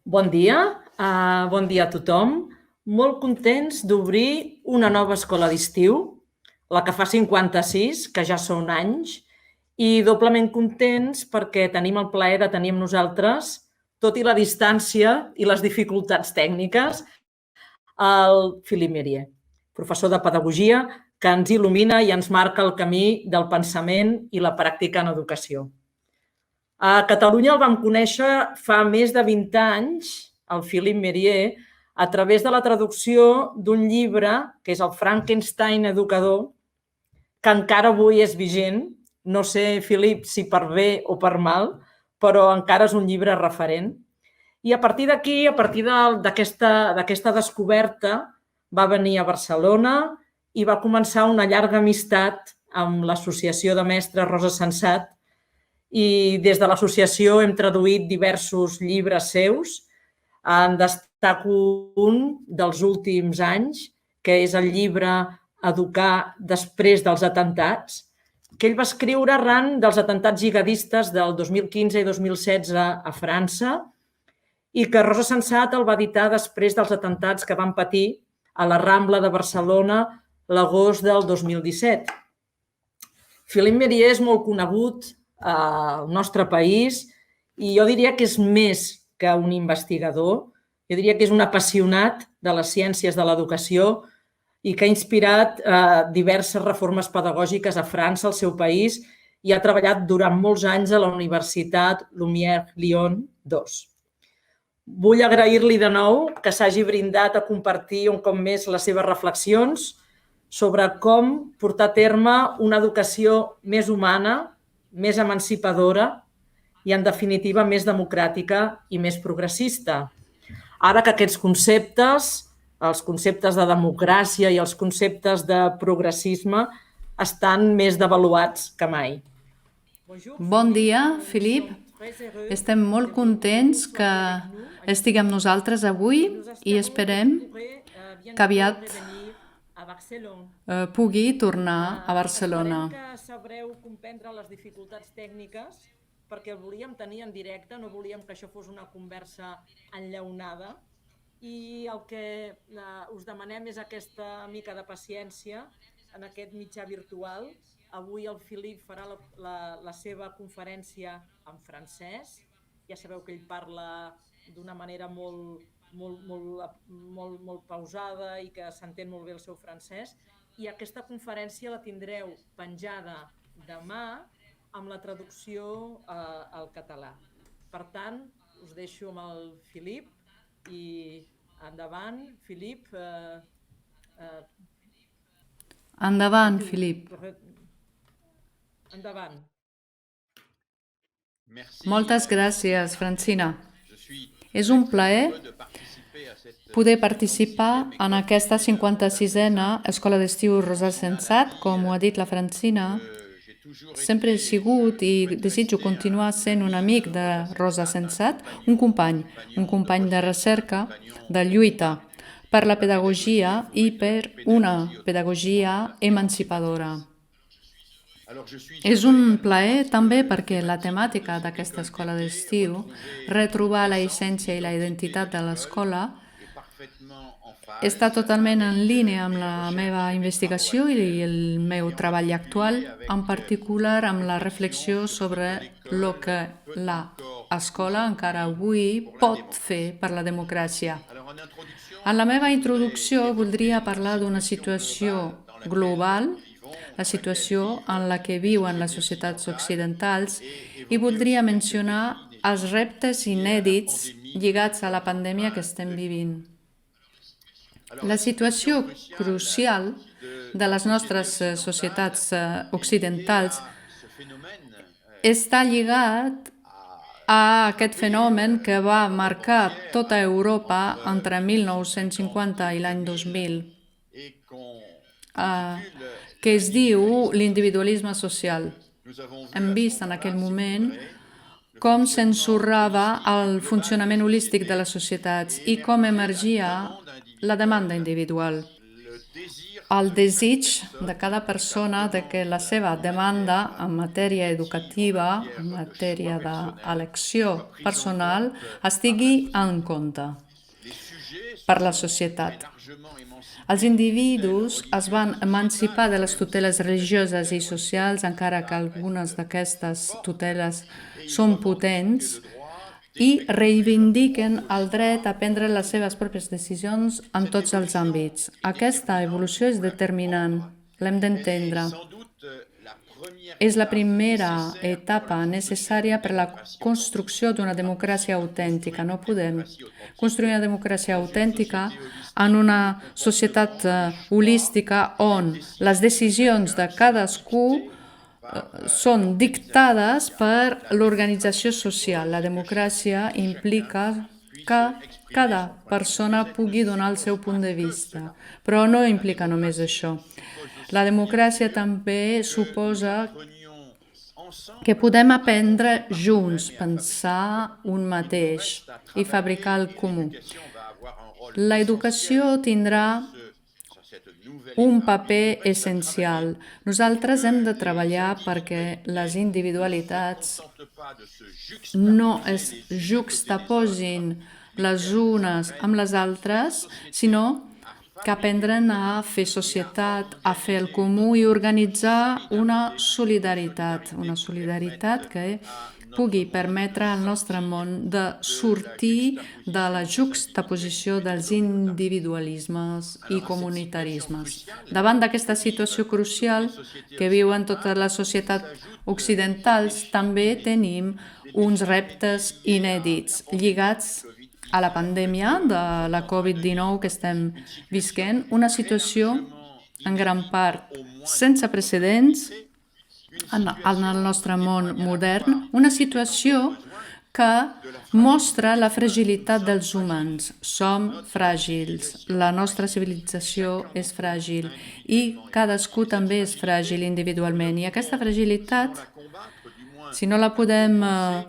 Bon dia a tothom. Molt contents d'obrir una nova escola d'estiu, la que fa 56, que ja són anys, i doblement contents perquè tenim el plaer de tenir amb nosaltres, tot i la distància i les dificultats tècniques, el Philippe Mérier, professor de pedagogia que ens il·lumina i ens marca el camí del pensament i la pràctica en educació. A Catalunya el vam conèixer fa més de 20 anys, el Philippe Mérier, a través de la traducció d'un llibre, que és el Frankenstein educador, que encara avui és vigent. No sé, Philippe, si per bé o per mal, però encara és un llibre referent. I a partir d'aquí, a partir d'aquesta descoberta, va venir a Barcelona i va començar una llarga amistat amb l'Associació de Mestres Rosa Sensat, i des de l'associació hem traduït diversos llibres seus. En destaco un dels últims anys, que és el llibre Educar després dels atentats, que ell va escriure arran dels atentats jihadistes del 2015 i 2016 a França i que Rosa Sensat el va editar després dels atentats que van patir a la Rambla de Barcelona l'agost del 2017. Philippe Mérier és molt conegut al nostre país i jo diria que és més que un investigador, jo diria que és un apassionat de les ciències de l'educació i que ha inspirat diverses reformes pedagògiques a França, al seu país, i ha treballat durant molts anys a la Universitat Lumière Lyon II. Vull agrair-li de nou que s'hagi brindat a compartir un cop més les seves reflexions sobre com portar a terme una educació més humana, més emancipadora i, en definitiva, més democràtica i més progressista. Ara que aquests conceptes, els conceptes de democràcia i els conceptes de progressisme, estan més devaluats que mai. Bon dia, Philippe. Estem molt contents que estigui amb nosaltres avui i esperem que aviat pugui tornar a Barcelona. Esperem que sabreu comprendre les dificultats tècniques perquè el volíem tenir en directe, no volíem que això fos una conversa enllaunada i el que us demanem és aquesta mica de paciència en aquest mitjà virtual. Avui el Philippe farà la seva conferència en francès. Ja sabeu que ell parla d'una manera molt pausada i que s'entén molt bé el seu francès. I aquesta conferència la tindreu penjada demà amb la traducció al català. Per tant, us deixo amb el Philippe i endavant, Philippe. Endavant, Philippe. Endavant. Moltes gràcies, Francina. És un plaer poder participar en aquesta 56a Escola d'Estiu Rosa Sensat, com ho ha dit la Francina. Sempre he sigut i desitjo continuar sent un amic de Rosa Sensat, un company de recerca, de lluita per la pedagogia i per una pedagogia emancipadora. És un plaer també perquè la temàtica d'aquesta escola d'estiu, retrobar la essència i la identitat de l'escola, està totalment en línia amb la meva investigació i el meu treball actual, en particular amb la reflexió sobre el que l'escola encara avui pot fer per la democràcia. En la meva introducció voldria parlar d'una situació global, la situació en la que viuen les societats occidentals, i voldria mencionar els reptes inèdits lligats a la pandèmia que estem vivint. La situació crucial de les nostres societats occidentals està lligat a aquest fenomen que va marcar tota Europa entre 1950 i l'any 2000, que es diu l'individualisme social. Hem vist en aquell moment com s'ensorrava el funcionament holístic de les societats i com emergia la demanda individual. el desig de cada persona de que la seva demanda en matèria educativa, en matèria d'elecció personal, estigui en compte per la societat. Els individus es van emancipar de les tuteles religioses i socials, encara que algunes d'aquestes tuteles són potents, i reivindiquen el dret a prendre les seves pròpies decisions en tots els àmbits. Aquesta evolució és determinant, l'hem d'entendre. És la primera etapa necessària per a la construcció d'una democràcia autèntica. No podem construir una democràcia autèntica en una societat holística on les decisions de cadascú són dictades per l'organització social. La democràcia implica que cada persona pugui donar el seu punt de vista, però no implica només això. La democràcia també suposa que podem aprendre junts, pensar un mateix i fabricar el comú. L'educació tindrà un paper essencial. Nosaltres hem de treballar perquè les individualitats no es juxtaposin les unes amb les altres, sinó que aprendren a fer societat, a fer el comú i organitzar una solidaritat que pugui permetre al nostre món de sortir de la juxtaposició dels individualismes i comunitarismes. Davant d'aquesta situació crucial que viuen totes les societats occidentals, també tenim uns reptes inèdits lligats a la pandèmia de la Covid-19 que estem visquent, una situació en gran part sense precedents en el nostre món modern, una situació que mostra la fragilitat dels humans. Som fràgils, la nostra civilització és fràgil i cadascú també és fràgil individualment. I aquesta fragilitat, si no la podem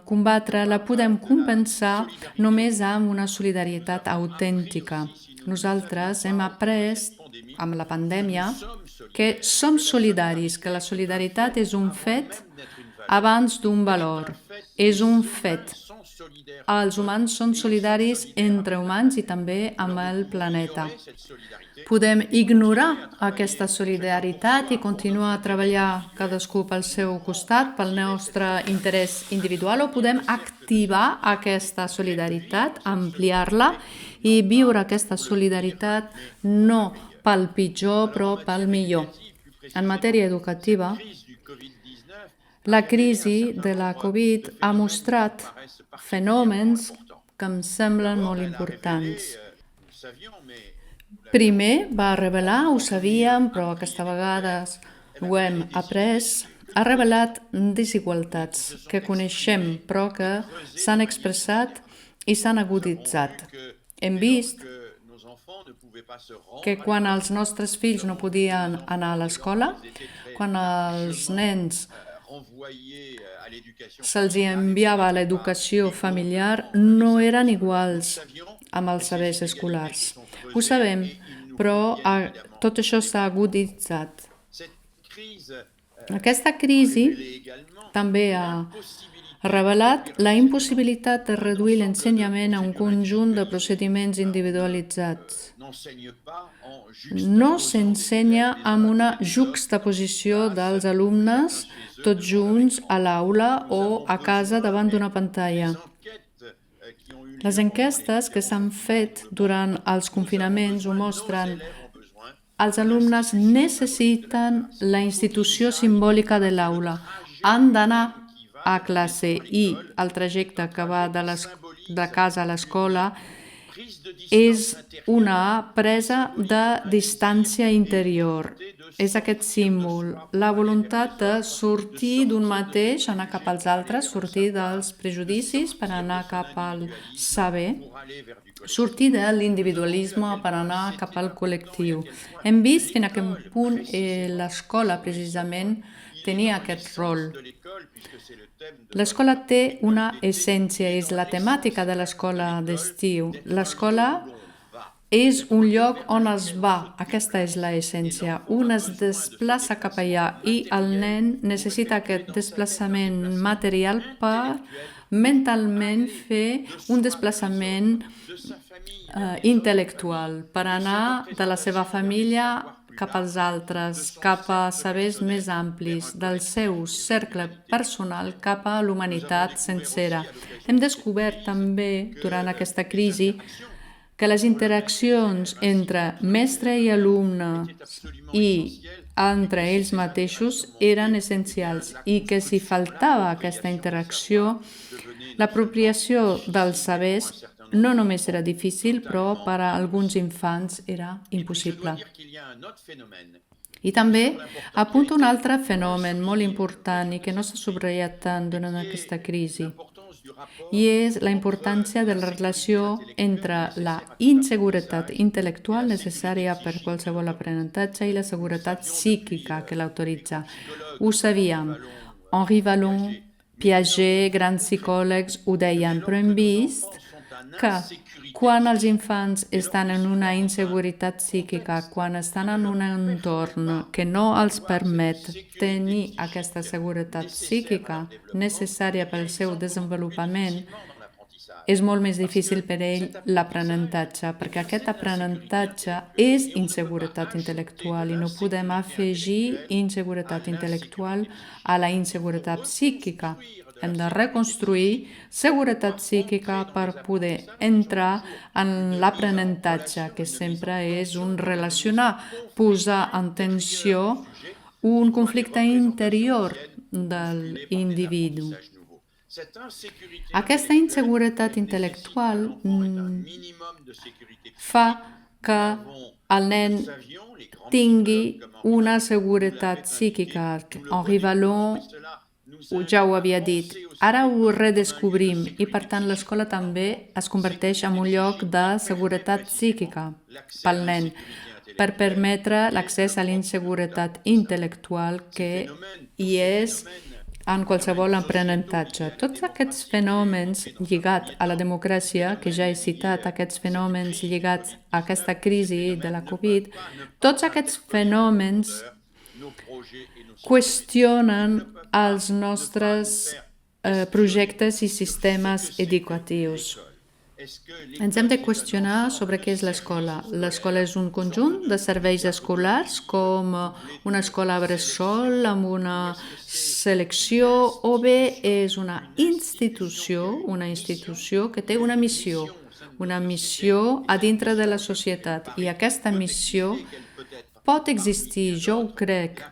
combatre, la podem compensar només amb una solidaritat autèntica. Nosaltres hem après amb la pandèmia que som solidaris, que la solidaritat és un fet abans d'un valor. És un fet. Els humans són solidaris entre humans i també amb el planeta. Podem ignorar aquesta solidaritat i continuar a treballar cadascú pel seu costat, pel nostre interès individual, o podem activar aquesta solidaritat, ampliar-la i viure aquesta solidaritat no pel pitjor, però pel millor. En matèria educativa, la crisi de la Covid ha mostrat fenòmens que em semblen molt importants. Primer va revelar, ho sabíem, però aquesta vegada ho hem après, ha revelat desigualtats que coneixem, però que s'han expressat i s'han aguditzat. Hem vist que quan els nostres fills no podien anar a l'escola, quan als nens se'ls enviava a l'educació familiar, no eren iguals amb els sabers escolars. Ho sabem, però tot això s'ha aguditzat. Aquesta crisi també ha revelat la impossibilitat de reduir l'ensenyament a un conjunt de procediments individualitzats. No s'ensenya amb una juxtaposició dels alumnes tots junts a l'aula o a casa davant d'una pantalla. Les enquestes que s'han fet durant els confinaments ho mostren. Els alumnes necessiten la institució simbòlica de l'aula. Han d'anar a classe i el trajecte que va de casa a l'escola és una presa de distància interior. És aquest símbol, la voluntat de sortir d'un mateix, anar cap als altres, sortir dels prejudicis per anar cap al saber, sortir de l'individualisme per anar cap al col·lectiu. Hem vist fins a quin punt l'escola precisament tenia aquest rol. L'escola té una essència, és la temàtica de l'escola d'estiu. L'escola és un lloc on es va, aquesta és l'essència, un es desplaça cap allà i el nen necessita aquest desplaçament material per mentalment fer un desplaçament intel·lectual, per anar de la seva família cap als altres, cap a sabers més amplis, del seu cercle personal cap a l'humanitat sencera. Hem descobert també, durant aquesta crisi, que les interaccions entre mestre i alumne i entre ells mateixos eren essencials i que si faltava aquesta interacció, l'apropiació dels sabers no només era difícil, però per a alguns infants era impossible. I també apunta un altre fenomen molt important i que no s'ha subratllat tant durant aquesta crisi, i és la importància de la relació entre la inseguretat intel·lectual necessària per qualsevol aprenentatge i la seguretat psíquica que l'autoritza. Ho sabíem. Henri Vallon, Piaget, grans psicòlegs ho deien, però hem vist que quan els infants estan en una inseguretat psíquica, quan estan en un entorn que no els permet tenir aquesta seguretat psíquica necessària per al seu desenvolupament, és molt més difícil per a ell l'aprenentatge, perquè aquest aprenentatge és inseguretat intel·lectual i no podem afegir inseguretat intel·lectual a la inseguretat psíquica. Hem de reconstruir seguretat psíquica per poder entrar en l'aprenentatge, que sempre és un relacionar, posar en tensió un conflicte interior de l'individu. Aquesta inseguretat intel·lectual fa que el nen tingui una seguretat psíquica. Henri Vallon ja ho havia dit. Ara ho redescobrim i, per tant, l'escola també es converteix en un lloc de seguretat psíquica pel nen, per permetre l'accés a l'inseguretat intel·lectual que hi és en qualsevol aprenentatge. Tots aquests fenòmens lligats a la democràcia, que ja he citat, aquests fenòmens lligats a aquesta crisi de la Covid, tots aquests fenòmens qüestionen els nostres projectes i sistemes educatius. Ens hem de qüestionar sobre què és l'escola. L'escola és un conjunt de serveis escolars, com una escola bressol amb una selecció, o bé és una institució que té una missió a dintre de la societat. I aquesta missió pot existir, jo ho crec,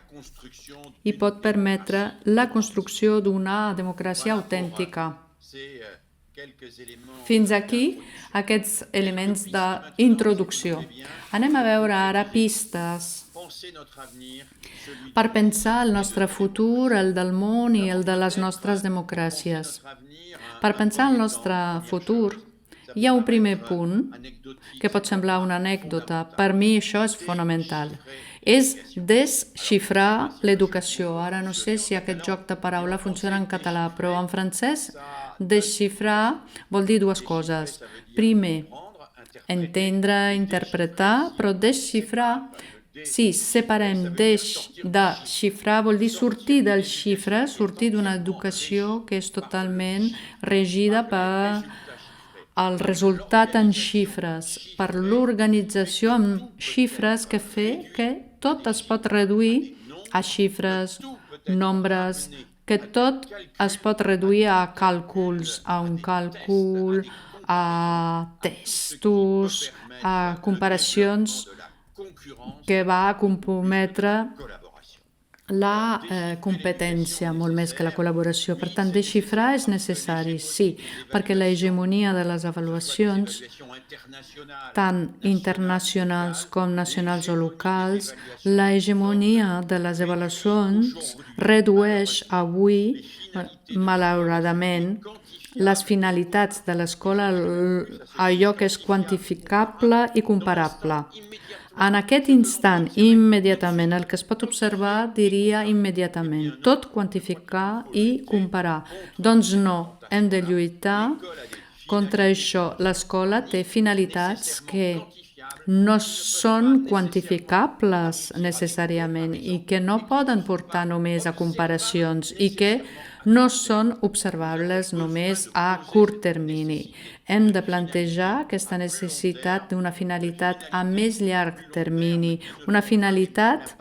i pot permetre la construcció d'una democràcia autèntica. Fins aquí aquests elements d'introducció. Anem a veure ara pistes per pensar el nostre futur, el del món i el de les nostres democràcies. Per pensar el nostre futur, hi ha un primer punt que pot semblar una anècdota. Per mi això és fonamental. És desxifrar l'educació. Ara no sé si aquest joc de paraula funciona en català, però en francès desxifrar vol dir dues coses. Primer, entendre, interpretar, però desxifrar, si separem de xifrar, vol dir sortir del xifre, sortir d'una educació que és totalment regida per el resultat en xifres, per l'organització amb xifres que fa que tot es pot reduir a xifres, nombres, que tot es pot reduir a càlculs, a un càlcul, a testos, a comparacions que va comprometre la competència, molt més que la col·laboració. Per tant, desxifrar és necessari, sí, perquè l'hegemonia de les avaluacions, tant internacionals com nacionals o locals, l'hegemonia de les avaluacions redueix avui, malauradament, les finalitats de l'escola a allò que és quantificable i comparable. En aquest instant, immediatament, el que es pot observar, diria immediatament, tot quantificar i comparar. Doncs no, hem de lluitar contra això. L'escola té finalitats que no són quantificables necessàriament i que no poden portar només a comparacions i que no són observables només a curt termini. Hem de plantejar aquesta necessitat d'una finalitat a més llarg termini, una finalitat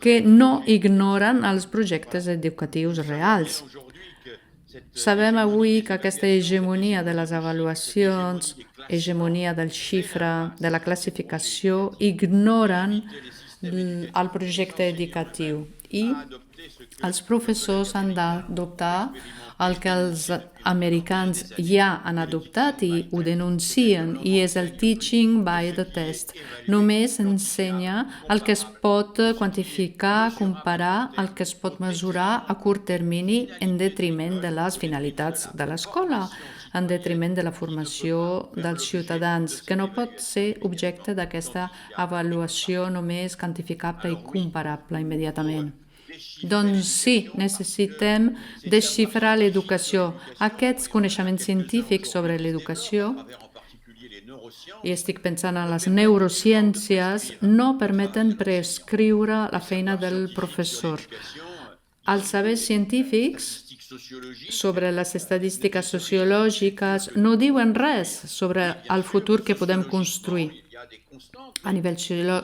que no ignoren els projectes educatius reals. Sabem avui que aquesta hegemonia de les avaluacions, hegemonia del xifra, de la classificació, ignoren el projecte educatiu i els professors han d'adoptar el que els americans ja han adoptat i ho denuncien, i és el teaching by the test. Només ensenya el que es pot quantificar, comparar, el que es pot mesurar a curt termini en detriment de les finalitats de l'escola, en detriment de la formació dels ciutadans, que no pot ser objecte d'aquesta avaluació només quantificable i comparable immediatament. Doncs sí, necessitem desxifrar l'educació. Aquests coneixements científics sobre l'educació, i estic pensant en les neurociències, no permeten prescriure la feina del professor. Els sabers científics sobre les estadístiques sociològiques no diuen res sobre el futur que podem construir. A nivell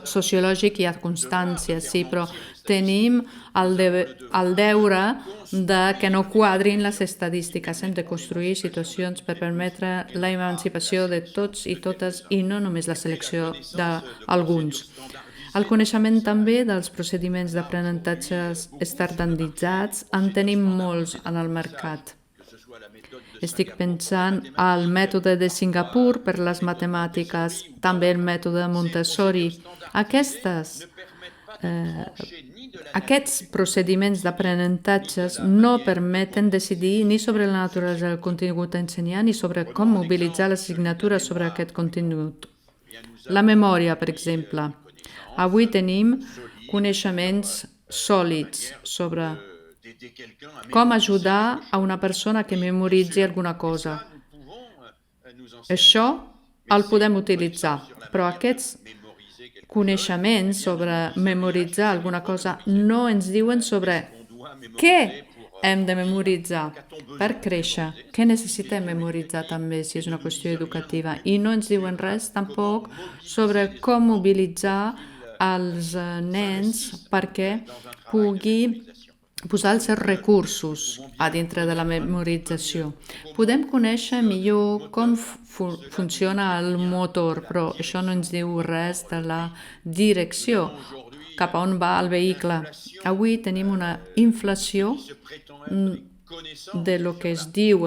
sociològic hi ha constàncies, sí, però tenim el deure de que no quadrin les estadístiques. Hem de construir situacions per permetre la emancipació de tots i totes i no només la selecció d'alguns. El coneixement també dels procediments d'aprenentatges estandarditzats en tenim molts en el mercat. Estic pensant al mètode de Singapur per les matemàtiques, també el mètode Montessori. Aquests procediments d'aprenentatges no permeten decidir ni sobre la naturalesa del contingut a ensenyar ni sobre com mobilitzar l'assignatura sobre aquest contingut. La memòria, per exemple. Avui tenim coneixements sòlids sobre com ajudar a una persona que memoritzi alguna cosa. Això el podem utilitzar, però aquests coneixements sobre memoritzar alguna cosa no ens diuen sobre què hem de memoritzar per créixer, què necessitem memoritzar també si és una qüestió educativa, i no ens diuen res tampoc sobre com mobilitzar els nens perquè pugui posar els seus recursos a dintre de la memorització. Podem conèixer millor com funciona el motor, però això no ens diu res de la direcció, cap a on va el vehicle. Avui tenim una inflació de lo que es diu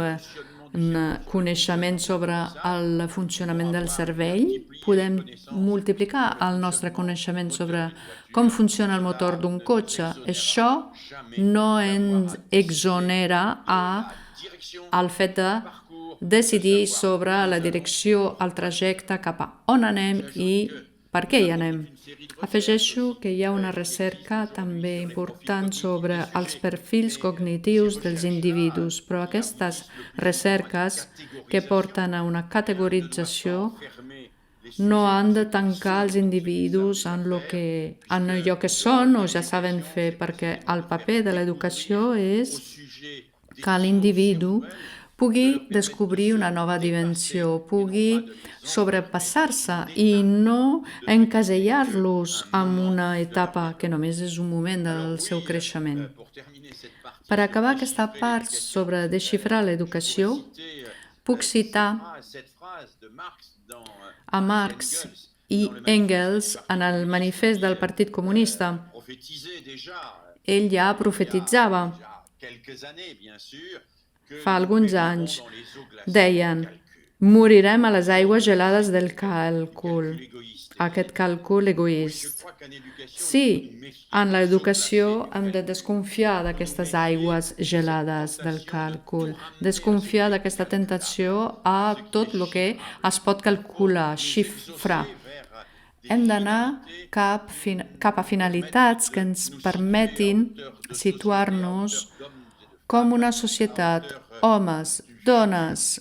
coneixement sobre el funcionament del cervell. Podem multiplicar el nostre coneixement sobre com funciona el motor d'un cotxe. Això no ens exonera al fet de decidir sobre la direcció, el trajecte, cap a on anem i per què hi anem. Afegeixo que hi ha una recerca també important sobre els perfils cognitius dels individus, però aquestes recerques que porten a una categorització no han de tancar els individus en allò que són o ja saben fer, perquè el paper de l'educació és que l'individu pugui descobrir una nova dimensió, pugui sobrepassar-se i no encasellar-los en una etapa que només és un moment del seu creixement. Per acabar aquesta part sobre desxifrar l'educació, puc citar a Marx i Engels en el manifest del Partit Comunista. Ell ja profetitzava. Fa alguns anys deien: morirem a les aigües gelades del càlcul, aquest càlcul egoist. Sí, en l'educació hem de desconfiar d'aquestes aigües gelades del càlcul, desconfiar d'aquesta tentació a tot el que es pot calcular, xifrar. Hem d'anar cap a finalitats que ens permetin situar-nos com una societat, homes, dones,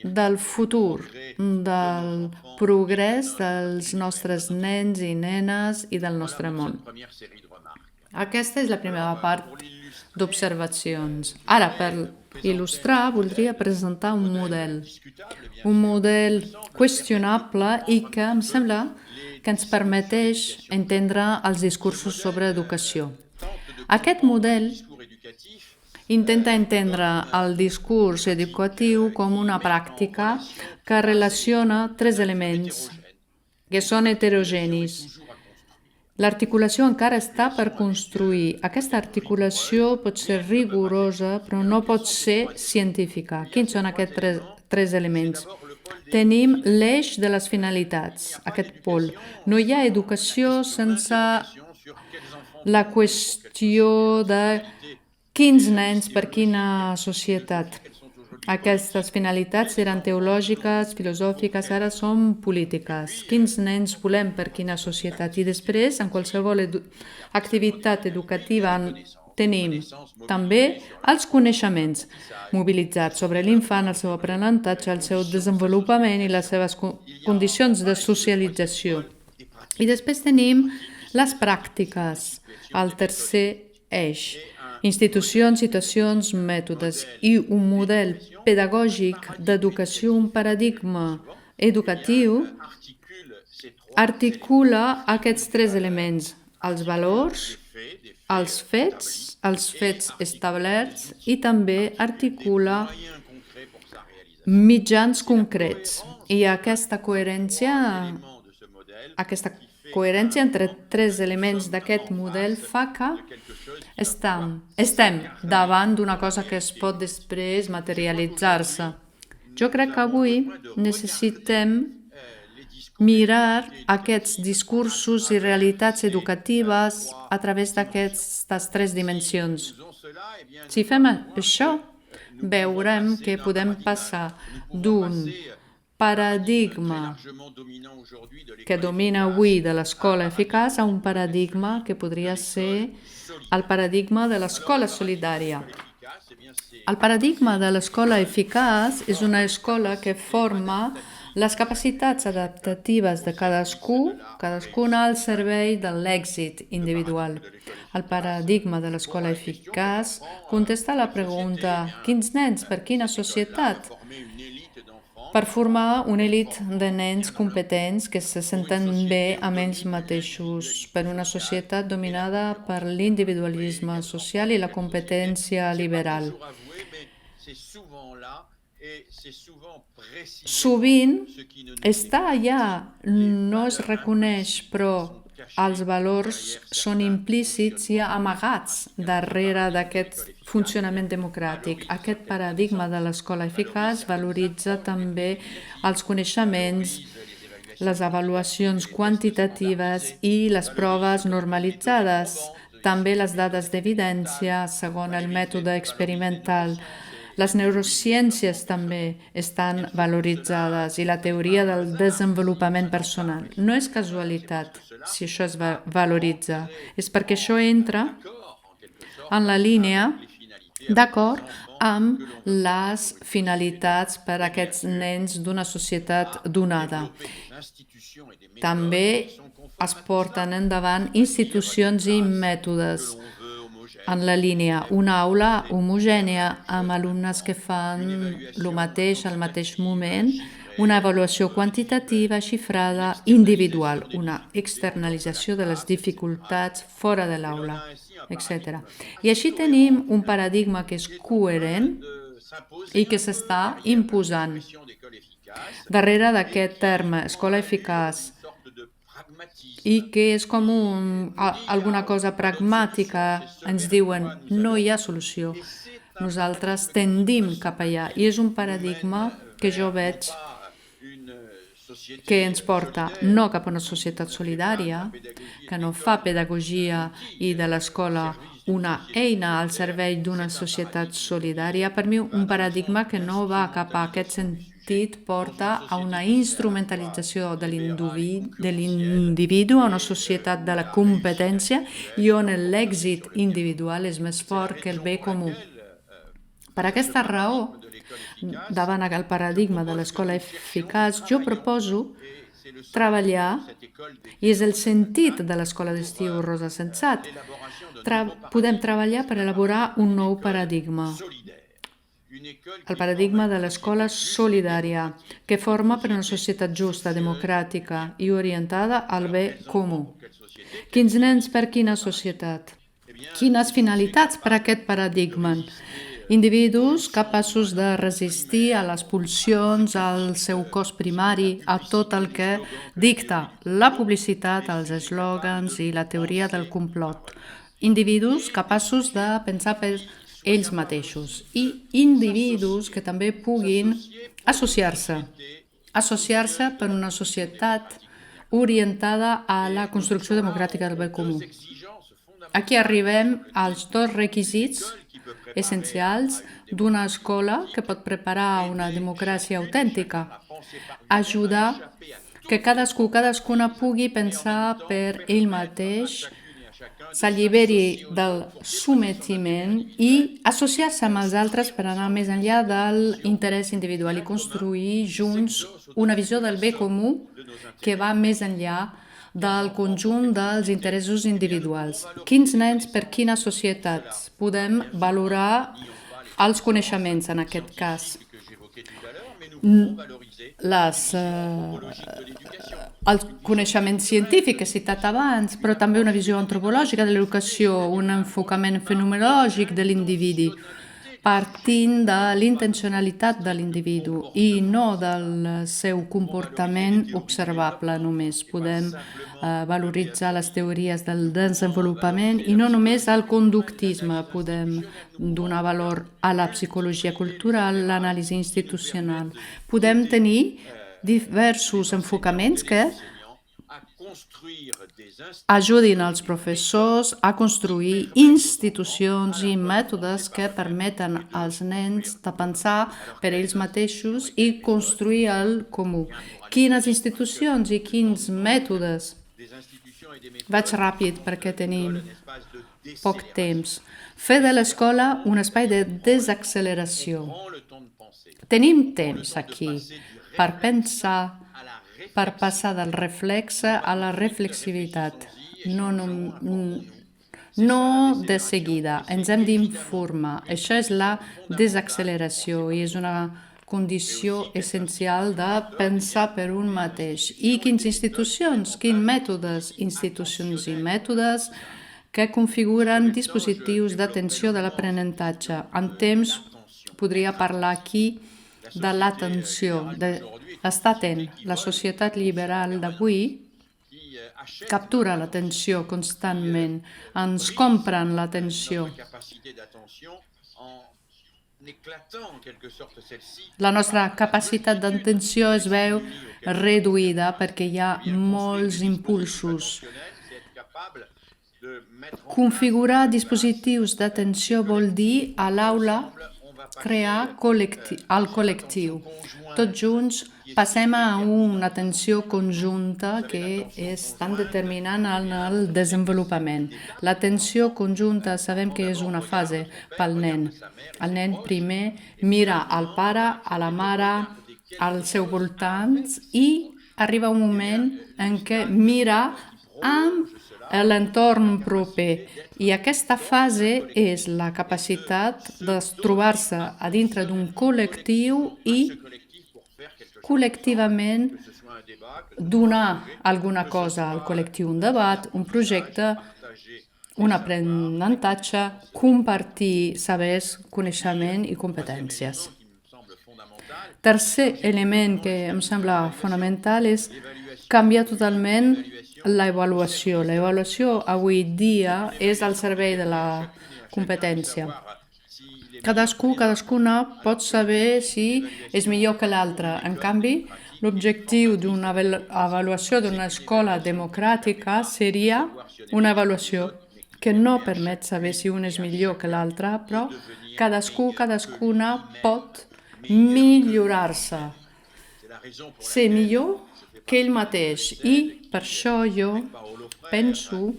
del futur, del progrés dels nostres nens i nenes i del nostre món. Aquesta és la primera part d'observacions. Ara, per il·lustrar, voldria presentar un model qüestionable i que em sembla que ens permeteix entendre els discursos sobre educació. Aquest model intenta entendre el discurs educatiu com una pràctica que relaciona tres elements que són heterogenis. L'articulació encara està per construir. Aquesta articulació pot ser rigorosa, però no pot ser científica. Quins són aquests tres elements? Tenim l'eix de les finalitats, aquest pol. No hi ha educació sense la qüestió de quins nens per quina societat. Aquestes finalitats eren teològiques, filosòfiques, ara són polítiques. Quins nens volem per quina societat? I després, en qualsevol activitat educativa, tenim també els coneixements mobilitzats sobre l'infant, el seu aprenentatge, el seu desenvolupament i les seves condicions de socialització. I després tenim les pràctiques, el tercer eix. Institucions, situacions, mètodes i un model pedagògic d'educació, un paradigma educatiu, articula aquests tres elements, els valors, els fets establerts i també articula mitjans concrets. I aquesta coherència entre tres elements d'aquest model fa que estem davant d'una cosa que es pot després materialitzar-se. Jo crec que avui necessitem mirar aquests discursos i realitats educatives a través d'aquestes tres dimensions. Si fem això, veurem que podem passar d'un paradigma que domina avui de l'escola eficaç a un paradigma que podria ser el paradigma de l'escola solidària. El paradigma de l'escola eficaç és una escola que forma les capacitats adaptatives de cadascuna al servei de l'èxit individual. El paradigma de l'escola eficaç contesta la pregunta: quins nens per quina societat? Per formar una elit de nens competents que se senten bé amb ells mateixos, per una societat dominada per l'individualisme social i la competència liberal. Sovint està allà, no es reconeix, però els valors són implícits i amagats darrere d'aquest funcionament democràtic. Aquest paradigma de l'escola eficaç valoritza també els coneixements, les avaluacions quantitatives i les proves normalitzades, també les dades d'evidència segons el mètode experimental. Les neurociències també estan valoritzades i la teoria del desenvolupament personal. No és casualitat si això es valoritza, és perquè això entra en la línia d'acord amb les finalitats per a aquests nens d'una societat donada. També es porten endavant institucions i mètodes en la línia, una aula homogènia amb alumnes que fan el mateix al mateix moment, una avaluació quantitativa, xifrada, individual, una externalització de les dificultats fora de l'aula, etc. I així tenim un paradigma que és coherent i que s'està imposant. Darrere d'aquest terme, escola eficaç, i que és com alguna cosa pragmàtica, ens diuen no hi ha solució. Nosaltres tendim cap allà i és un paradigma que jo veig que ens porta no cap a una societat solidària, que no fa pedagogia i de l'escola una eina al servei d'una societat solidària. Per mi un paradigma que no va cap a aquest sentit porta a una instrumentalització de l'individu, a una societat de la competència i on l'èxit individual és més fort que el bé comú. Per aquesta raó, davant el paradigma de l'escola eficaç, jo proposo treballar, i és el sentit de l'escola d'estiu Rosa Sensat, podem treballar per elaborar un nou paradigma, el paradigma de l'escola solidària, que forma per una societat justa, democràtica i orientada al bé comú. Quins nens per quina societat? Quines finalitats per aquest paradigma? Individus capaços de resistir a les pulsions, al seu cos primari, a tot el que dicta la publicitat, els eslògans i la teoria del complot. Individus capaços de pensar per ells mateixos i individus que també puguin associar-se per una societat orientada a la construcció democràtica del bé comú. Aquí arribem als dos requisits essencials d'una escola que pot preparar una democràcia autèntica. Ajudar que cadascuna pugui pensar per ell mateix, s'alliberi del sometiment i associar-se amb els altres per anar més enllà de l'interès individual i construir junts una visió del bé comú que va més enllà del conjunt dels interessos individuals. Quins nens per quines societats? Podem valorar els coneixements en aquest cas. El coneixement científic que he citat abans, però també una visió antropològica de l'educació, un enfocament fenomenològic de l'individu, partint de l'intencionalitat de l'individu i no del seu comportament observable només. Podem valoritzar les teories del desenvolupament i no només el conductisme. Podem donar valor a la psicologia cultural, l'anàlisi institucional. Podem tenir diversos enfocaments que ajudin els professors a construir institucions i mètodes que permeten als nens de pensar per ells mateixos i construir el comú. Quines institucions i quins mètodes? Vaig ràpid perquè tenim poc temps. Fer de l'escola un espai de desacceleració. Tenim temps aquí per pensar, per passar del reflexe a la reflexivitat. No de seguida, ens hem d'informar. Això és la desacceleració i és una condició essencial de pensar per un mateix. I quines institucions, quins mètodes? Institucions i mètodes que configuren dispositius d'atenció de l'aprenentatge. En temps podria parlar aquí de l'atenció, d'estar atent. La societat liberal d'avui captura l'atenció constantment, ens compren l'atenció. La nostra capacitat d'atenció es veu reduïda perquè hi ha molts impulsos. Configurar dispositius d'atenció vol dir a l'aula crear el col·lectiu. Tots junts passem a una atenció conjunta que és tan determinant en el desenvolupament. L'atenció conjunta sabem que és una fase pel nen. El nen primer mira al pare, a la mare, al seu voltant i arriba un moment en què mira amb l'entorn proper. I aquesta fase és la capacitat de trobar-se a dintre d'un col·lectiu i col·lectivament donar alguna cosa al col·lectiu, un debat, un projecte, un aprenentatge, compartir sabers, coneixement i competències. Tercer element que em sembla fonamental és canviar totalment l'avaluació. L'avaluació avui dia és al servei de la competència. Cadascuna pot saber si és millor que l'altre. En canvi, l'objectiu d'una avaluació d'una escola democràtica seria una avaluació que no permet saber si un és millor que l'altre, però cadascuna pot millorar-se, ser millor que ell mateix. I per això jo penso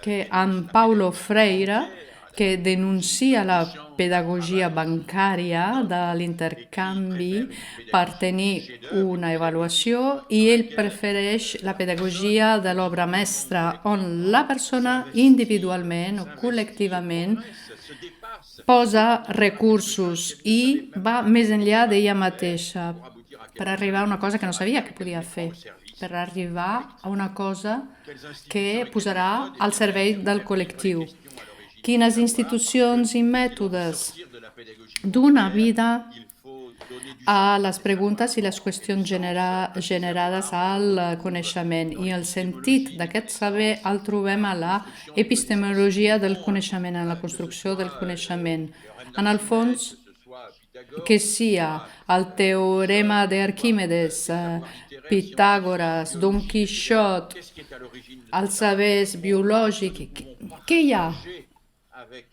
que amb Paulo Freire que denuncia la pedagogia bancària de l'intercanvi per tenir una avaluació i ell prefereix la pedagogia de l'obra mestra, on la persona individualment o col·lectivament posa recursos i va més enllà d'ella mateixa per arribar a una cosa que no sabia que podia fer, per arribar a una cosa que posarà al servei del col·lectiu. Quines institucions i mètodes donar vida a les preguntes i les qüestions generades al coneixement. I el sentit d'aquest saber el trobem a la epistemologia del coneixement, en la construcció del coneixement. En el fons, que sia el teorema d'Arquímedes, Pitàgores, Don Quixot, el saber biològic, què hi ha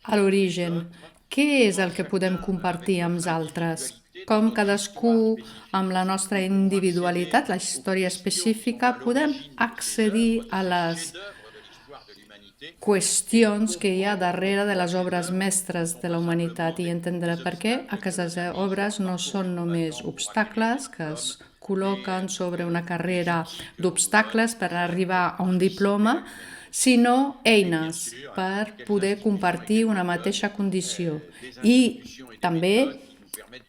a l'origen? Què és el que podem compartir amb els altres? Com cadascú, amb la nostra individualitat, la història específica, podem accedir a les qüestions que hi ha darrere de les obres mestres de la humanitat i entendre per què aquestes obres no són només obstacles que es col·loquen sobre una carrera d'obstacles per arribar a un diploma, sinó eines per poder compartir una mateixa condició i també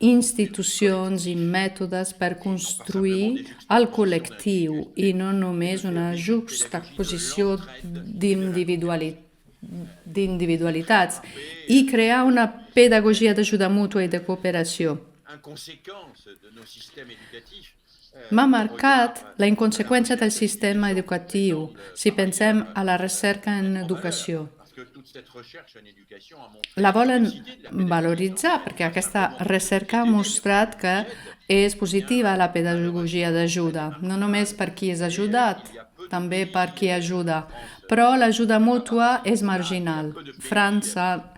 institucions i mètodes per construir el col·lectiu i no només una juxtaposició d'individualitats i crear una pedagogia d'ajuda mútua i de cooperació. M'ha marcat la inconseqüència del sistema educatiu si pensem a la recerca en educació. La volen valoritzar perquè aquesta recerca ha mostrat que és positiva la pedagogia d'ajuda, no només per qui és ajudat, també per qui ajuda, però l'ajuda mútua és marginal. França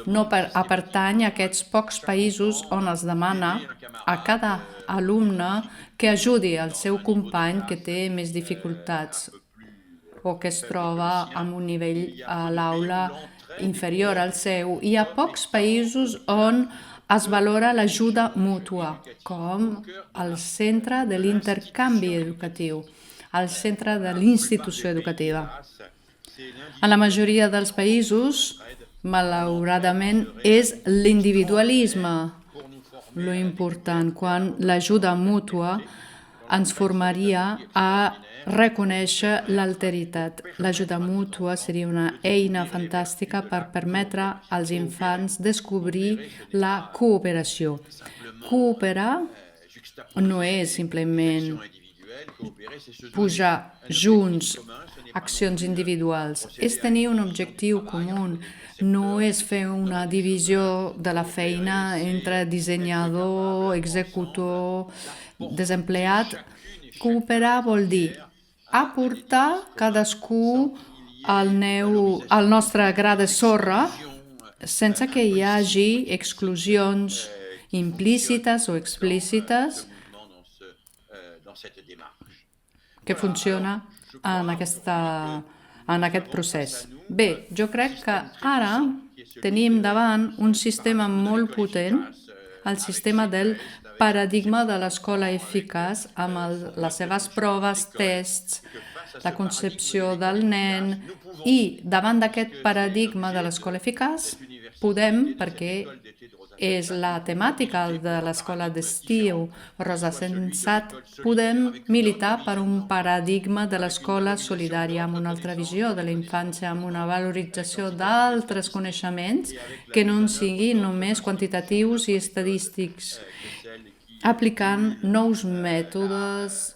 no pertany a aquests pocs països on es demana a cada alumne que ajudi el seu company que té més dificultats o que es troba en un nivell a l'aula inferior al seu. Hi ha pocs països on es valora l'ajuda mútua com el centre de l'intercanvi educatiu, el centre de l'institució educativa. En la majoria dels països, malauradament, és l'individualisme lo important, quan l'ajuda mútua ens formaria a reconèixer l'alteritat. L'ajuda mútua seria una eina fantàstica per permetre als infants descobrir la cooperació. Cooperar no és simplement pujar junts accions individuals, és tenir un objectiu comú, no és fer una divisió de la feina entre dissenyador, executor, desempleat. Cooperar vol dir aportar cadascú al nostre gra de sorra sense que hi hagi exclusions implícites o explícites que funciona en aquest procés. Bé, jo crec que ara tenim davant un sistema molt potent, el sistema del paradigma de l'escola eficaç, amb les seves proves, tests, la concepció del nen, i davant d'aquest paradigma de l'escola eficaç podem, perquè és la temàtica de l'escola d'estiu Rosa Sensat, podem militar per un paradigma de l'escola solidària amb una altra visió de la infància, amb una valorització d'altres coneixements que no siguin només quantitatius i estadístics, aplicant nous mètodes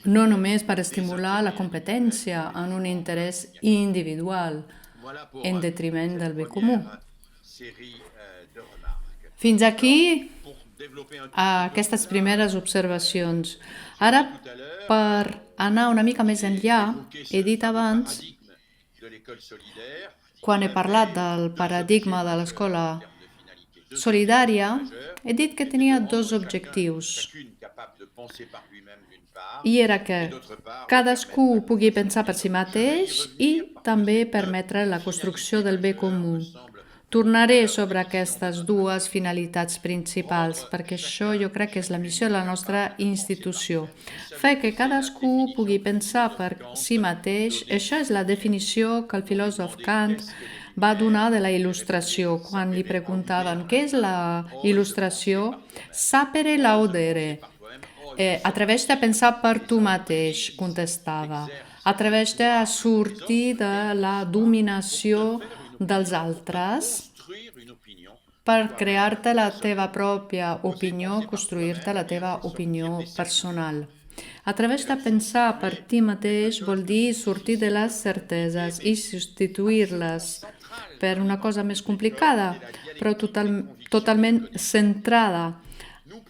no només per estimular la competència en un interès individual, en detriment del bé comú. Fins aquí aquestes primeres observacions. Ara, per anar una mica més enllà, he dit abans, quan he parlat del paradigma de l'escola solidària, he dit que tenia dos objectius. I era que cadascú pugui pensar per si mateix i també permetre la construcció del bé comú. Tornaré sobre aquestes dues finalitats principals, perquè això jo crec que és la missió de la nostra institució. Fer que cadascú pugui pensar per si mateix, això és la definició que el filòsof Kant va donar de la il·lustració. Quan li preguntaven què és la il·lustració, sapere laudere. Atreveix-te a pensar per tu mateix, contestava. Atreveix-te a sortir de la dominació dels altres per crear-te la teva pròpia opinió, construir-te la teva opinió personal. Atreveix-te a pensar per ti mateix vol dir sortir de les certeses i substituir-les per una cosa més complicada, però totalment centrada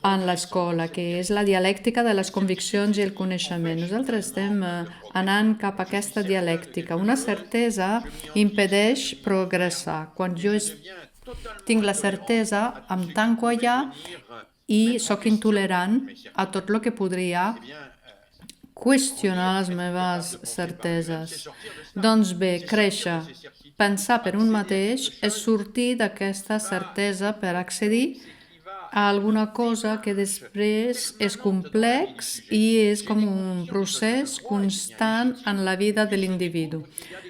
en l'escola, que és la dialèctica de les conviccions i el coneixement. Nosaltres estem anant cap a aquesta dialèctica. Una certesa impedeix progressar. Quan jo tinc la certesa, em tanco allà i sóc intolerant a tot el que podria qüestionar les meves certeses. Doncs bé, créixer, pensar per un mateix és sortir d'aquesta certesa per accedir a alguna cosa que després és complex i és com un procés constant en la vida de l'individu.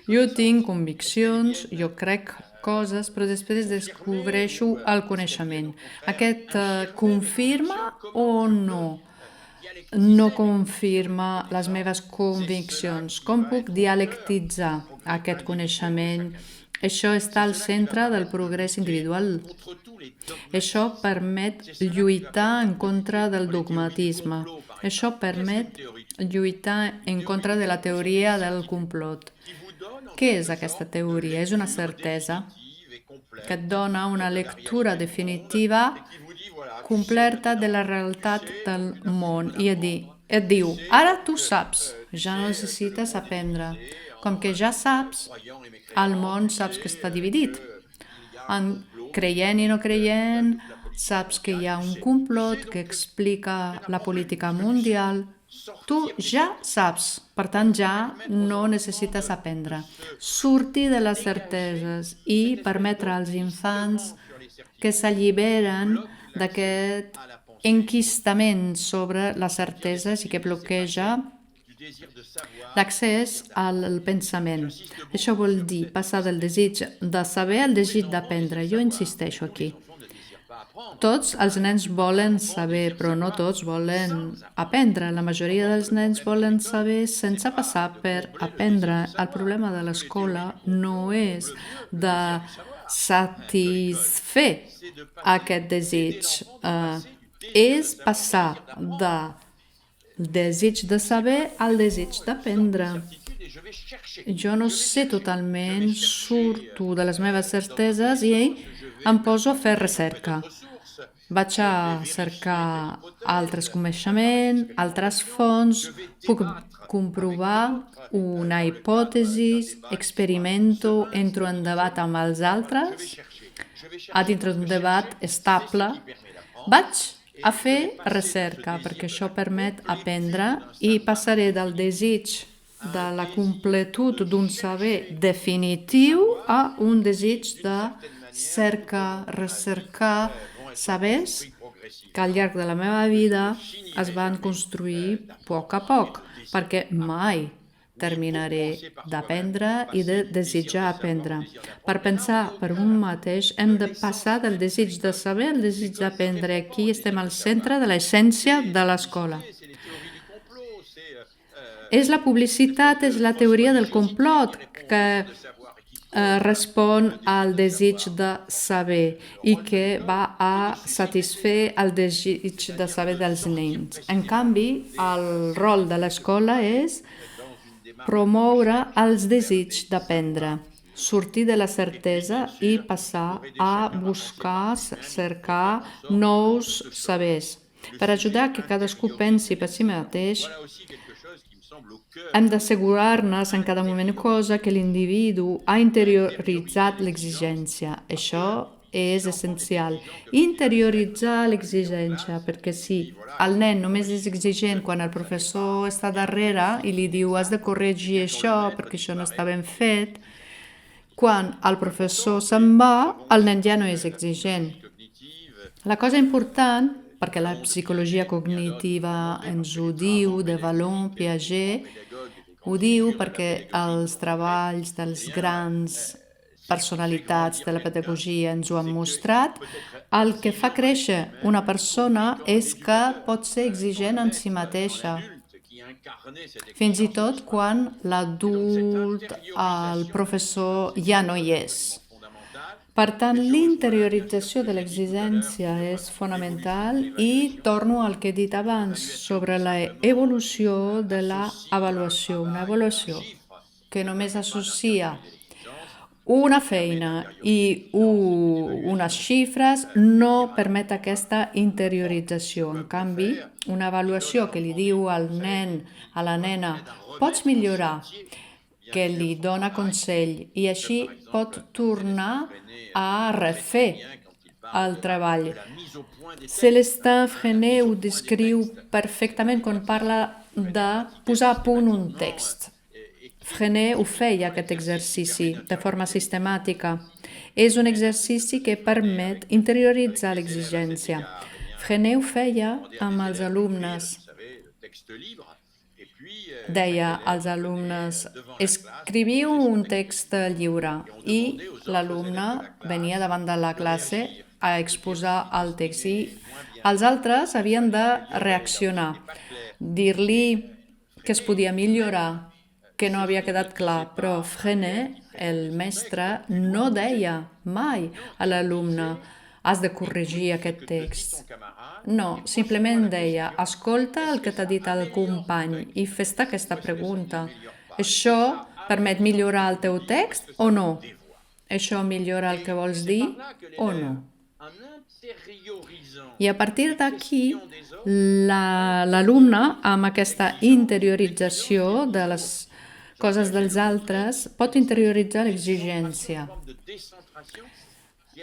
Jo tinc conviccions, jo crec coses, però després descobreixo el coneixement. Aquest confirma o no? No confirma les meves conviccions. Com puc dialectitzar aquest coneixement? Això està al centre del progrés individual. Això permet lluitar en contra del dogmatisme. Això permet lluitar en contra de la teoria del complot. Què és aquesta teoria? És una certesa que et dona una lectura definitiva completa de la realitat del món i et diu, ara tu saps, ja no necessites aprendre. Com que ja saps, el món saps que està dividit. En creient i no creient, saps que hi ha un complot que explica la política mundial. Tu ja saps, per tant ja no necessites aprendre. Sortir de les certeses i permetre als infants que s'alliberen d'aquest enquistament sobre les certeses i que bloqueja l'accés al pensament. Això vol dir passar del desig de saber al desig d'aprendre. Jo insisteixo aquí. Tots els nens volen saber, però no tots volen aprendre. La majoria dels nens volen saber sense passar per aprendre. El problema de l'escola no és de satisfer aquest desig. És passar del desig de saber al desig d'aprendre. Jo no sé totalment, surto de les meves certeses i em poso a fer recerca. Vaig a cercar altres coneixements, altres fonts, puc comprovar una hipòtesi, experimento, entro en debat amb els altres, a dintre d'un debat estable. Vaig a fer recerca, perquè això permet aprendre i passaré del desig de la completud d'un saber definitiu a un desig de cercar, recercar sabers que al llarg de la meva vida es van construir a poc, perquè mai terminaré d'aprendre i de desitjar aprendre. Per pensar per un mateix hem de passar del desig de saber al desig d'aprendre. Aquí estem al centre de l'essència de l'escola. És la publicitat, és la teoria del complot que respon al desig de saber i que va a satisfer el desig de saber dels nens. En canvi, el rol de l'escola és promoure els desigs d'aprendre, sortir de la certesa i passar a buscar, cercar nous sabers. Per ajudar que cadascú pensi per si mateix, hem d'assegurar-nos en cada moment cosa que l'individu ha interioritzat l'exigència. Això és essencial. Interioritzar l'exigència, perquè si el nen només és exigent quan el professor està darrere i li diu has de corregir això perquè això no està ben fet, quan el professor se'n va, el nen ja no és exigent. La cosa important, perquè la psicologia cognitiva ens ho diu, de Vallon, Piaget, ho diu perquè els treballs dels grans personalitats de la pedagogia ens ho han mostrat, el que fa créixer una persona és que pot ser exigent en si mateixa, fins i tot quan l'adult, el professor, ja no hi és. Per tant, l'interiorització de l'exigència és fonamental i torno al que he dit abans sobre l'evolució de l'avaluació. Una avaluació que només associa una feina i unes xifres no permet aquesta interiorització. En canvi, una avaluació que li diu al nen, a la nena, pots millorar, que li dona consell i així pot tornar a refer el treball. Célestin Freinet ho descriu perfectament quan parla de posar a punt un text. Freinet ho feia, aquest exercici, de forma sistemàtica. És un exercici que permet interioritzar l'exigència. Freinet ho feia amb els alumnes. Deia als alumnes, escriviu un text lliure i l'alumne venia davant de la classe a exposar el text i els altres havien de reaccionar, dir-li que es podia millorar, que no havia quedat clar, però Freinet, el mestre, no deia mai a l'alumne has de corregir aquest text. No, simplement deia, escolta el que t'ha dit el company i fes-te aquesta pregunta. Això permet millorar el teu text o no? Això millora el que vols dir o no? I a partir d'aquí, l'alumne, amb aquesta interiorització de les coses dels altres, pot interioritzar l'exigència.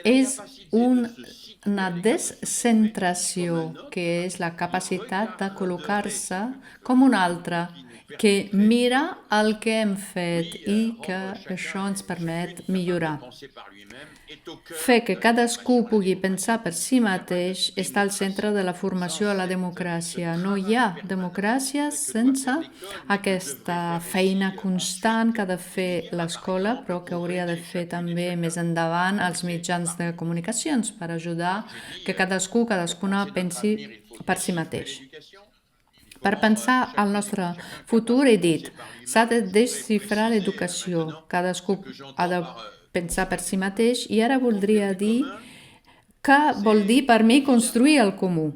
És una descentració, que és la capacitat de col·locar-se com un altre, que mira el que hem fet i que això ens permet millorar. Fer que cadascú pugui pensar per si mateix està al centre de la formació a la democràcia. No hi ha democràcia sense aquesta feina constant que ha de fer l'escola, però que hauria de fer també més endavant els mitjans de comunicacions per ajudar que cadascuna pensi per si mateix. Per pensar al nostre futur he dit, s'ha de desxifrar l'educació, cadascú ha de pensar per si mateix i ara voldria dir què vol dir per mi construir el comú.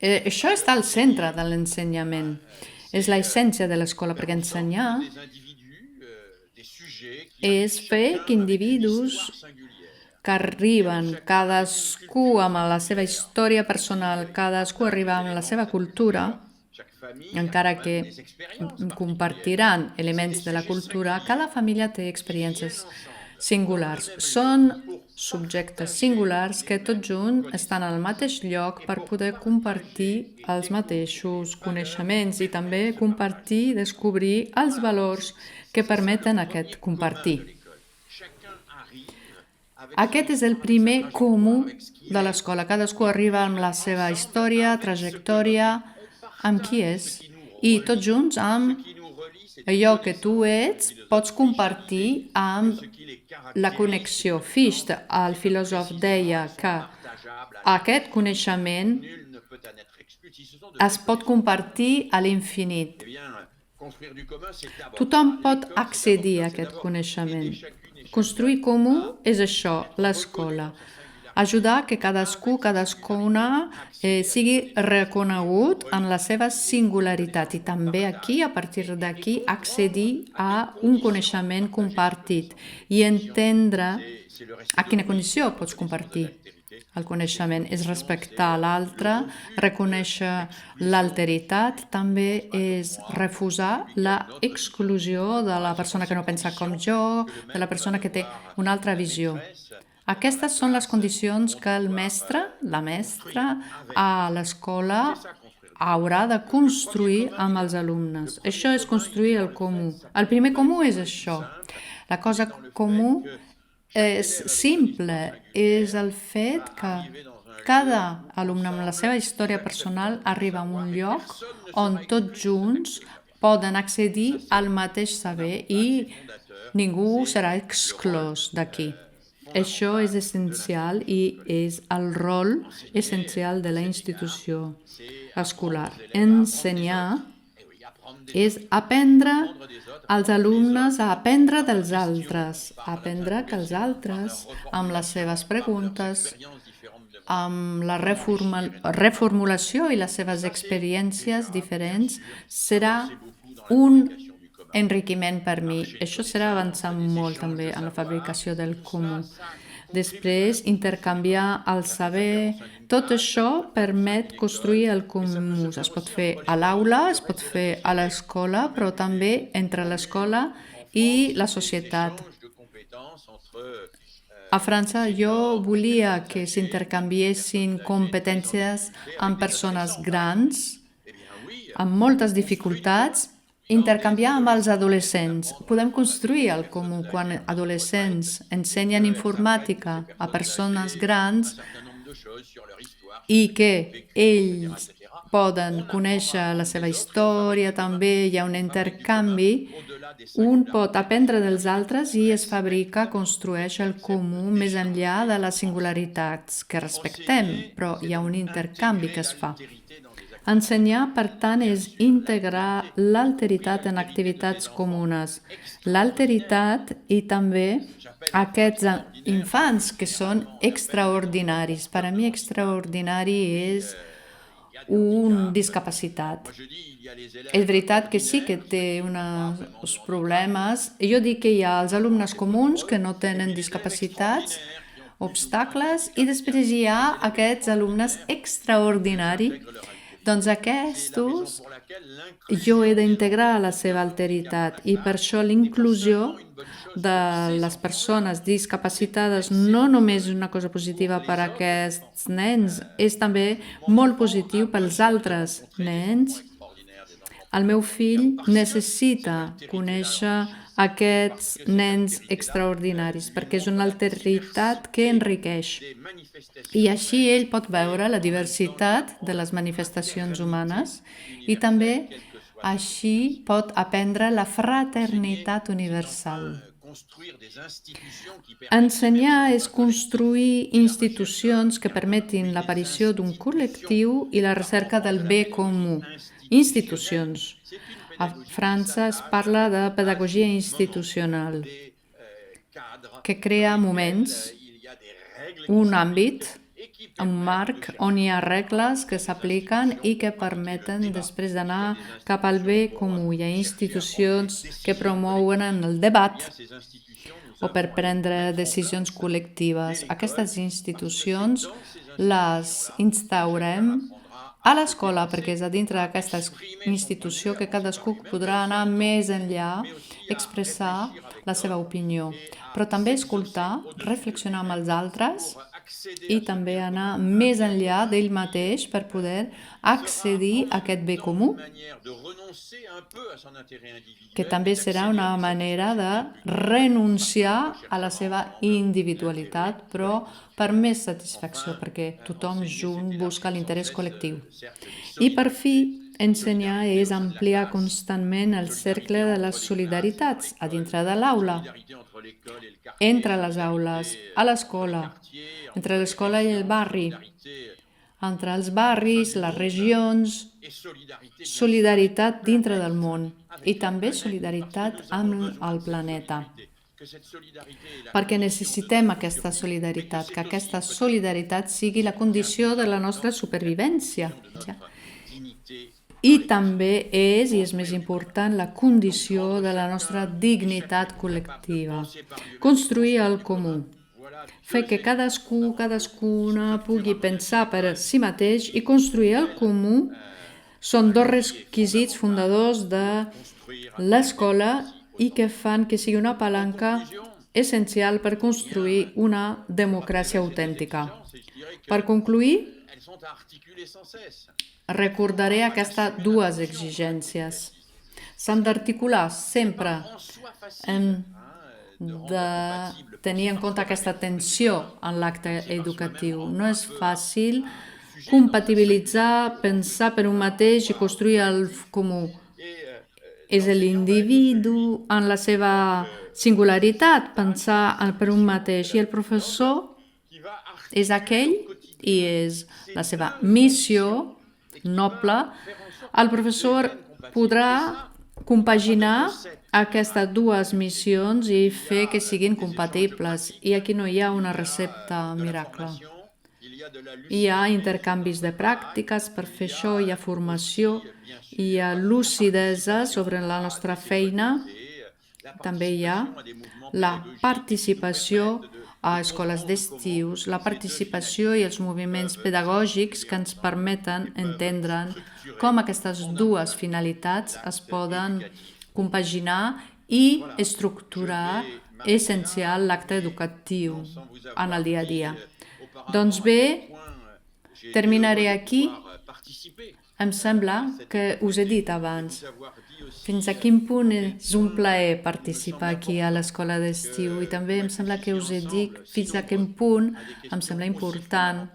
Això està al centre de l'ensenyament, és l'essència de l'escola, perquè ensenyar és fer que individus que arriben, cadascú amb la seva història personal, cadascú arriba amb la seva cultura, encara que compartiran elements de la cultura, cada família té experiències singulars. Són subjectes singulars que tots junts estan al mateix lloc per poder compartir els mateixos coneixements i també compartir i descobrir els valors que permeten aquest compartir. Aquest és el primer comú de l'escola. Cadascú arriba amb la seva història, trajectòria, amb qui és. I tots junts, amb allò que tu ets, pots compartir amb la connexió. Fichte, el filòsof, deia que aquest coneixement es pot compartir a l'infinit. Tothom pot accedir a aquest coneixement. Construir comú és això, l'escola. Ajudar que cadascuna sigui reconegut en la seva singularitat i també aquí, a partir d'aquí, accedir a un coneixement compartit i entendre a quina condició pots compartir el coneixement, és respectar l'altre, reconèixer l'alteritat, també és refusar l'exclusió de la persona que no pensa com jo, de la persona que té una altra visió. Aquestes són les condicions que el mestre, la mestra, a l'escola haurà de construir amb els alumnes. Això és construir el comú. El primer comú és això. La cosa comú és simple, és el fet que cada alumne amb la seva història personal arriba a un lloc on tots junts poden accedir al mateix saber i ningú serà exclòs d'aquí. Això és essencial i és el rol essencial de la institució escolar. Ensenyar és aprendre als alumnes a aprendre dels altres, aprendre que els altres, amb les seves preguntes, amb la reformulació i les seves experiències diferents, serà un enriquiment per mi. Això serà avançar molt també en la fabricació del comú. Després, intercanviar el saber. Tot això permet construir el comú. Es pot fer a l'aula, es pot fer a l'escola, però també entre l'escola i la societat. A França jo volia que s'intercanviessin competències amb persones grans, amb moltes dificultats, intercanviar amb els adolescents. Podem construir el comú quan adolescents ensenyen informàtica a persones grans i que ells poden conèixer la seva història, també hi ha un intercanvi. Un pot aprendre dels altres i es fabrica, construeix el comú més enllà de les singularitats que respectem, però hi ha un intercanvi que es fa. Ensenyar, per tant, és integrar l'alteritat en activitats comunes. L'alteritat i també aquests infants que són extraordinaris. Per a mi, extraordinari és un discapacitat. És veritat que sí que té uns problemes. Jo dic que hi ha els alumnes comuns que no tenen discapacitats, obstacles, i després hi ha aquests alumnes extraordinaris. Doncs aquests jo he d'integrar la seva alteritat i per això l'inclusió de les persones discapacitades no només és una cosa positiva per a aquests nens, és també molt positiu pels altres nens. El meu fill necessita conèixer aquests nens extraordinaris perquè és una alteritat que enriqueix. I així ell pot veure la diversitat de les manifestacions humanes i també així pot aprendre la fraternitat universal. Ensenyar és construir institucions que permetin l'aparició d'un col·lectiu i la recerca del bé comú. Institucions. A França es parla de pedagogia institucional, que crea moments, un àmbit, un marc on hi ha regles que s'apliquen i que permeten després d'anar cap al bé comú. Hi ha institucions que promouen el debat o per prendre decisions col·lectives. Aquestes institucions les instaurem a l'escola, perquè és a dintre d'aquesta institució que cadascú podrà anar més enllà, expressar la seva opinió, però també escoltar, reflexionar amb els altres i també anar més enllà d'ell mateix per poder accedir a aquest bé comú, que també serà una manera de renunciar a la seva individualitat, però per més satisfacció, perquè tothom junt busca l'interès col·lectiu. I per fi, ensenyar és ampliar constantment el cercle de les solidaritats a dintre de l'aula, entre les aules, a l'escola, entre l'escola i el barri, entre els barris, les regions, solidaritat dintre del món i també solidaritat amb el planeta. Perquè necessitem aquesta solidaritat, que aquesta solidaritat sigui la condició de la nostra supervivència. I també és, i és més important, la condició de la nostra dignitat col·lectiva. Construir el comú. fer que cadascuna pugui pensar per si mateix i construir el comú són dos requisits fundadors de l'escola i que fan que sigui una palanca essencial per construir una democràcia autèntica. Per concluir, recordaré aquestes dues exigències. S'han d'articular sempre, hem de tenir en compte aquesta tensió en l'acte educatiu. No és fàcil compatibilitzar, pensar per un mateix i construir el comú. És l'individu en la seva singularitat, pensar per un mateix, i el professor és aquell i és la seva missió noble. El professor podrà compaginar aquestes dues missions i fer que siguin compatibles. I aquí no hi ha una recepta miracle. Hi ha intercanvis de pràctiques per fer això, hi ha formació, hi ha lucidesa sobre la nostra feina, també hi ha la participació a escoles d'estius, la participació i els moviments pedagògics que ens permeten entendre com aquestes dues finalitats es poden compaginar i estructurar essencial l'acte educatiu en el dia a dia. Doncs bé, terminaré aquí. Em sembla que us he dit abans fins a quin punt és un plaer participar aquí a l'escola d'estiu i també em sembla que us he dit fins a quin punt em sembla important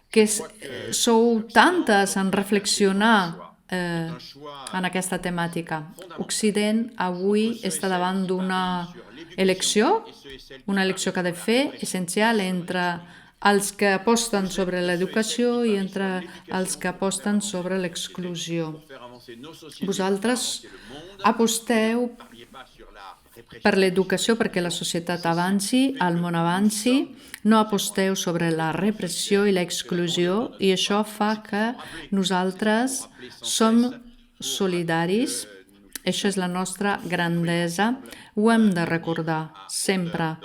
que sou tantes en reflexionar en aquesta temàtica. Occident avui està davant d'una elecció que ha de fer essencial entre els que aposten sobre l'educació i entre els que aposten sobre l'exclusió. Vosaltres aposteu per l'educació perquè la societat avanci, el món avanci, no aposteu sobre la repressió i l'exclusió i això fa que nosaltres som solidaris. Això és la nostra grandesa, ho hem de recordar sempre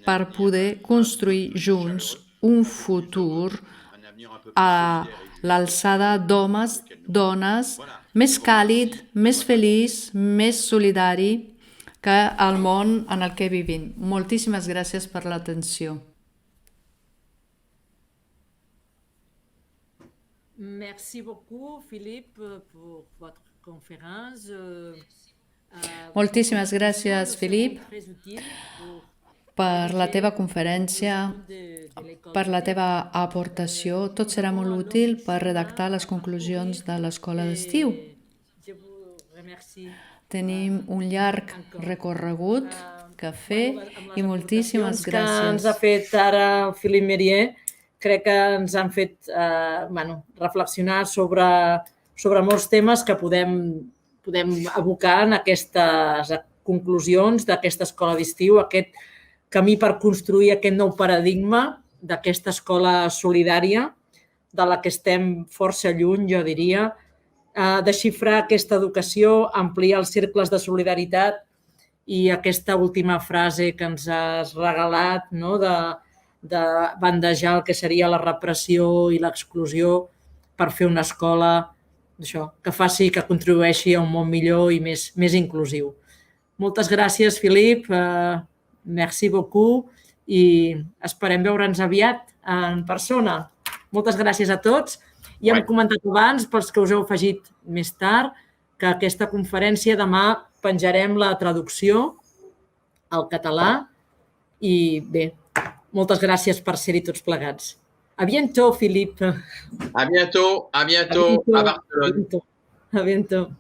per poder construir junts un futur a l'alçada d'homes, dones, més càlid, més feliç, més solidari que el món en el que vivim. Moltíssimes gràcies per l'atenció. Merci beaucoup, Philippe, pour votre conférence. Moltíssimes gràcies, Philippe, per la teva conferència, per la teva aportació. Tot serà molt útil per redactar les conclusions de l'escola d'estiu. Tenim un llarg recorregut que fer i moltíssimes gràcies. Que ens ha fet ara el Philippe Mérier, crec que ens han fet reflexionar sobre molts temes que podem abocar en aquestes conclusions d'aquesta escola d'estiu, aquest camí per construir aquest nou paradigma d'aquesta escola solidària, de la que estem força lluny, jo diria, desxifrar aquesta educació, ampliar els cercles de solidaritat i aquesta última frase que ens has regalat, de bandejar el que seria la repressió i l'exclusió per fer una escola que contribueixi a un món millor i més inclusiu. Moltes gràcies, Philippe. Merci beaucoup i esperem veure'ns aviat en persona. Moltes gràcies a tots. I hem comentat abans, pels que us heu afegit més tard, que aquesta conferència demà penjarem la traducció al català i bé, moltes gràcies per ser-hi tots plegats. A bientôt, Philippe. A bientôt, à Barcelone. A bientôt.